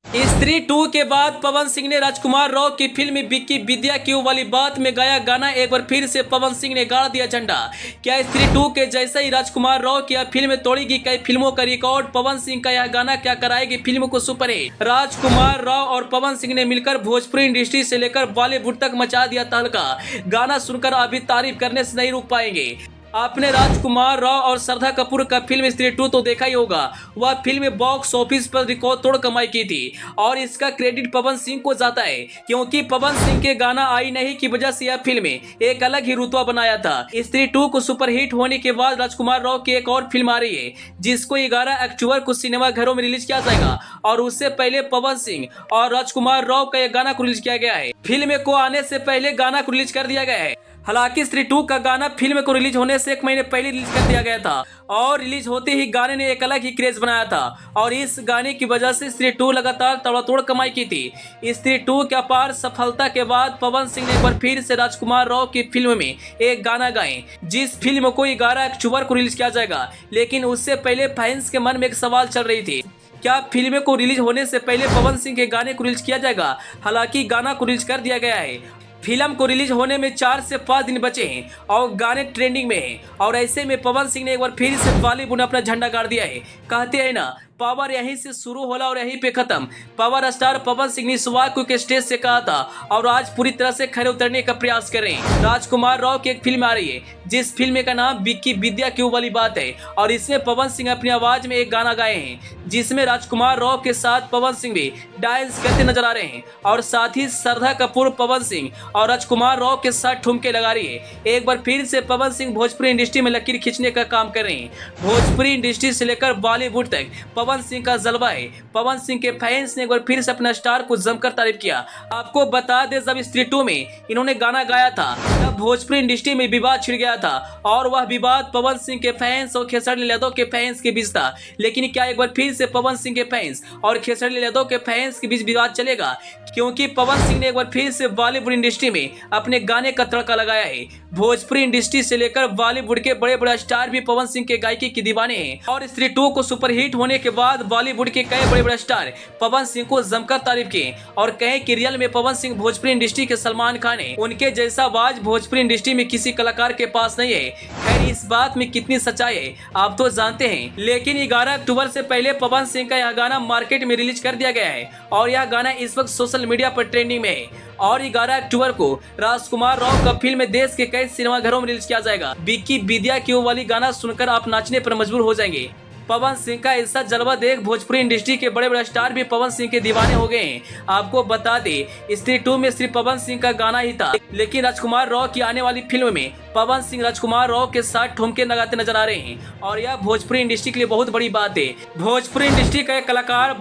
स्त्री 2 के बाद पवन सिंह ने राजकुमार राव की फिल्म बिक्की विद्या क्यों वाली बात में गाया गाना। एक बार फिर से पवन सिंह ने गाड़ दिया झंडा। क्या स्त्री 2 के जैसे ही राजकुमार राव की यह फिल्म तोड़ेगी कई फिल्मों का रिकॉर्ड। पवन सिंह का यह गाना क्या कराएगी फिल्म को सुपरहिट। राजकुमार राव और पवन सिंह ने मिलकर भोजपुरी इंडस्ट्री से लेकर बॉलीवुड तक मचा दिया तहलका। गाना सुनकर अभी तारीफ करने से नहीं रुक पाएंगे। आपने राजकुमार राव और श्रद्धा कपूर का फिल्म स्त्री 2 तो देखा ही होगा। वह फिल्म बॉक्स ऑफिस पर रिकॉर्ड तोड़ कमाई की थी और इसका क्रेडिट पवन सिंह को जाता है, क्योंकि पवन सिंह के गाना आई नहीं की वजह से यह फिल्म एक अलग ही रुतबा बनाया था। स्त्री 2 को सुपरहिट होने के बाद राजकुमार राव की एक और फिल्म आ रही है, जिसको 11 अक्टूबर को सिनेमा घरों में रिलीज किया जाएगा और उससे पहले पवन सिंह और राजकुमार राव का यह गाना को रिलीज किया गया है। फिल्म को आने से पहले गाना को रिलीज कर दिया गया है। हालांकि स्त्री 2 का गाना फिल्म को रिलीज होने से 1 महीने पहले रिलीज कर दिया गया था और रिलीज होते ही गाने ने एक अलग ही क्रेज बनाया था और इस गाने की वजह से स्त्री 2 लगातार तड़ातोड़ कमाई की थी। स्त्री 2 की अपार सफलता के बाद पवन सिंह ने एक बार फिर से राजकुमार राव की फिल्म में एक गाना गाए, जिस फिल्म को 11 अक्टूबर को रिलीज किया जाएगा। लेकिन उससे पहले फैंस के मन में एक सवाल चल रही थी, क्या फिल्म को रिलीज होने से पहले पवन सिंह के गाने को रिलीज किया जाएगा। हालांकि गाना को रिलीज कर दिया गया है। फिल्म को रिलीज होने में 4 से 5 दिन बचे हैं और गाने ट्रेंडिंग में हैं और ऐसे में पवन सिंह ने एक बार फिर से बॉलीवुड में अपना झंडा गाड़ दिया है। कहते हैं ना, पावर यहीं से शुरू होला और यहीं पे खत्म। पावर स्टार पवन सिंह ने सुबह को स्टेज से कहा था और आज पूरी तरह से खड़े उतरने का प्रयास कर रहे हैं। राजकुमार राव की एक फिल्म आ रही है, जिस फिल्म का नाम बिक्की विद्या क्यों वाली बात है और इसमें पवन सिंह अपनी आवाज में एक गाना गाए हैं, जिसमें राजकुमार राव के साथ पवन सिंह भी डांस करते नजर आ रहे हैं और साथ ही श्रद्धा कपूर पवन सिंह और राजकुमार राव के साथ ठुमके लगा रही है। एक बार फिर से पवन सिंह भोजपुरी इंडस्ट्री में लकीर खींचने का काम कर रहे हैं। भोजपुरी इंडस्ट्री से लेकर बॉलीवुड तक पवन सिंह का जलवा है। पवन सिंह के फैंस ने एक बार फिर से अपना स्टार को जमकर तारीफ किया। आपको बता दें, जब स्त्री 2 में इन्होंने गाना गाया था तब भोजपुरी इंडस्ट्री में विवाद छिड़ गया था और वह विवाद पवन सिंह के फैंस और खेसारी यादव के फैंस के बीच था। लेकिन क्या एक बार फिर से पवन सिंह के फैंस और खेसारी यादव के फैंस के बीच विवाद चलेगा, क्योंकि पवन सिंह ने एक बार फिर से बॉलीवुड इंडस्ट्री में अपने गाने का तड़का लगाया है। भोजपुरी इंडस्ट्री से लेकर बॉलीवुड के बड़े बड़े स्टार भी पवन सिंह के गायकी के दीवाने हैं और स्त्री 2 को सुपरहिट होने के बाद बॉलीवुड के कई बड़े बड़े स्टार पवन सिंह को जमकर तारीफ किए और कहे कि रियल में पवन सिंह भोजपुरी इंडस्ट्री के सलमान खान है। उनके जैसा आवाज भोजपुरी इंडस्ट्री में किसी कलाकार के पास नहीं है। खैर, इस बात में कितनी सच्चाई है आप तो जानते हैं, लेकिन 11 अक्टूबर से पहले पवन सिंह का यह गाना मार्केट में रिलीज कर दिया गया है और यह गाना इस वक्त सोशल मीडिया पर ट्रेंडिंग में है और 11 अक्टूबर को राजकुमार राव का फिल्म देश के कई सिनेमा घरों में रिलीज किया जाएगा। बिक्की विद्या क्यों वाली गाना सुनकर आप नाचने पर मजबूर हो जाएंगे। पवन सिंह का ऐसा जलवा देख भोजपुरी इंडस्ट्री के बड़े बड़े स्टार भी पवन सिंह के दीवाने हो गए हैं। आपको बता दें, स्त्री 2 में सिर्फ पवन सिंह का गाना ही था, लेकिन राजकुमार राव की आने वाली फिल्म में पवन सिंह राजकुमार राव के साथ ठुमके लगाते नजर आ रहे हैं और यह भोजपुरी इंडस्ट्री के लिए बहुत बड़ी बात है। भोजपुरी इंडस्ट्री का एक कलाकार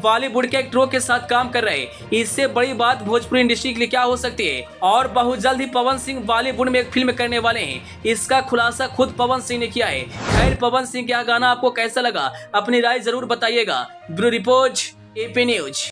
बॉलीवुड के एक्टरों के साथ काम कर रहे हैं। इससे बड़ी बात भोजपुरी इंडस्ट्री के लिए क्या हो सकती है। और बहुत जल्द ही पवन सिंह बॉलीवुड में एक फिल्म करने वाले हैं, इसका खुलासा खुद पवन सिंह ने किया है। खैर, पवन सिंह का गाना आपको कैसा लगा, अपनी राय जरूर बताइएगा। Bureau report, AP news.